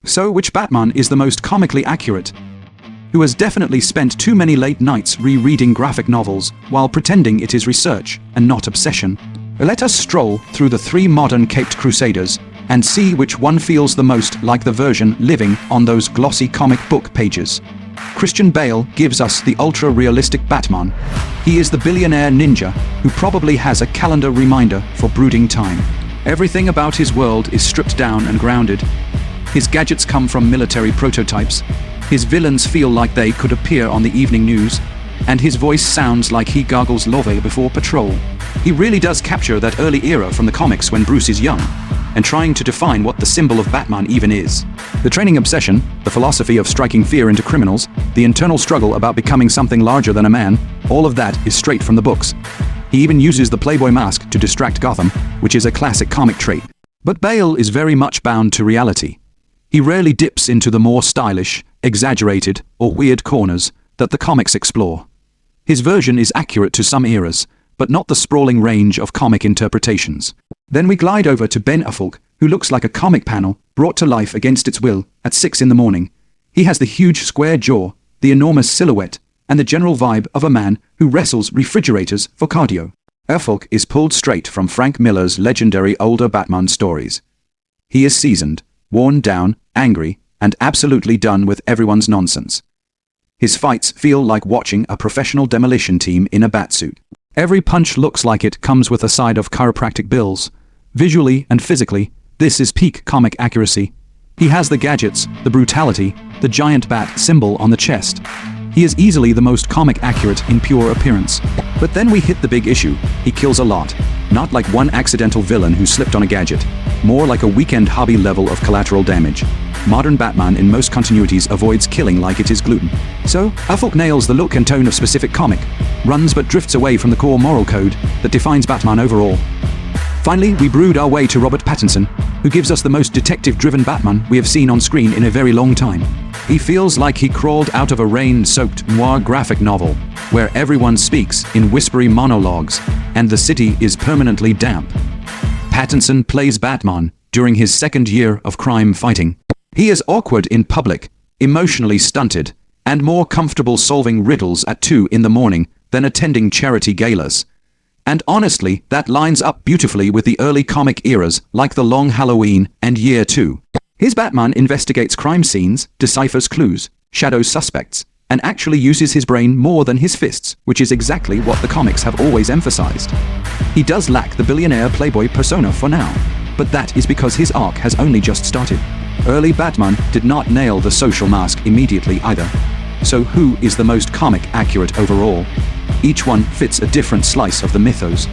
So which Batman is the most comically accurate? Who has definitely spent too many late nights rereading graphic novels while pretending it is research and not obsession? Let us stroll through the three modern caped crusaders and see which one feels the most like the version living on those glossy comic book pages. Christian Bale gives us the ultra-realistic Batman. He is the billionaire ninja who probably has a calendar reminder for brooding time. Everything about his world is stripped down and grounded. His gadgets come from military prototypes. His villains feel like they could appear on the evening news, and his voice sounds like he gargles Love before patrol. He really does capture that early era from the comics when Bruce is young, and trying to define what the symbol of Batman even is. The training obsession, the philosophy of striking fear into criminals, the internal struggle about becoming something larger than a man, all of that is straight from the books. He even uses the Playboy mask to distract Gotham, which is a classic comic trait. But Bale is very much bound to reality. He rarely dips into the more stylish, exaggerated, or weird corners that the comics explore. His version is accurate to some eras, but not the sprawling range of comic interpretations. Then we glide over to Ben Affleck, who looks like a comic panel brought to life against its will at 6 in the morning. He has the huge square jaw, the enormous silhouette, and the general vibe of a man who wrestles refrigerators for cardio. Affleck is pulled straight from Frank Miller's legendary older Batman stories. He is seasoned, worn down, angry, and absolutely done with everyone's nonsense. His fights feel like watching a professional demolition team in a batsuit. Every punch looks like it comes with a side of chiropractic bills. Visually and physically, this is peak comic accuracy. He has the gadgets, the brutality, the giant bat symbol on the chest. He is easily the most comic accurate in pure appearance. But then we hit the big issue. He kills a lot. Not like one accidental villain who slipped on a gadget. More like a weekend hobby level of collateral damage. Modern Batman in most continuities avoids killing like it is gluten. So, Affleck nails the look and tone of specific comic, runs but drifts away from the core moral code that defines Batman overall. Finally, we brood our way to Robert Pattinson, who gives us the most detective-driven Batman we have seen on screen in a very long time. He feels like he crawled out of a rain-soaked noir graphic novel, where everyone speaks in whispery monologues, and the city is permanently damp. Pattinson plays Batman during his second year of crime fighting. He is awkward in public, emotionally stunted, and more comfortable solving riddles at 2 in the morning than attending charity galas. And honestly, that lines up beautifully with the early comic eras like The Long Halloween and Year 2. His Batman investigates crime scenes, deciphers clues, shadows suspects, and actually uses his brain more than his fists, which is exactly what the comics have always emphasized. He does lack the billionaire playboy persona for now, but that is because his arc has only just started. Early Batman did not nail the social mask immediately either. So who is the most comic accurate overall? Each one fits a different slice of the mythos.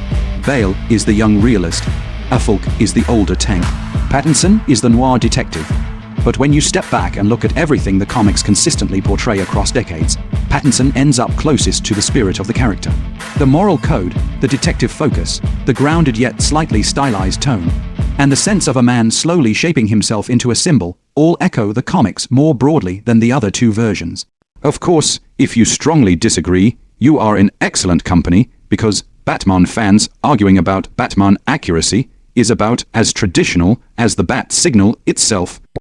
Bale is the young realist. Affleck is the older tank. Pattinson is the noir detective. But when you step back and look at everything the comics consistently portray across decades, Pattinson ends up closest to the spirit of the character. The moral code, the detective focus, the grounded yet slightly stylized tone, and the sense of a man slowly shaping himself into a symbol all echo the comics more broadly than the other two versions. Of course, if you strongly disagree, you are in excellent company, because Batman fans arguing about Batman accuracy is about as traditional as the bat signal itself.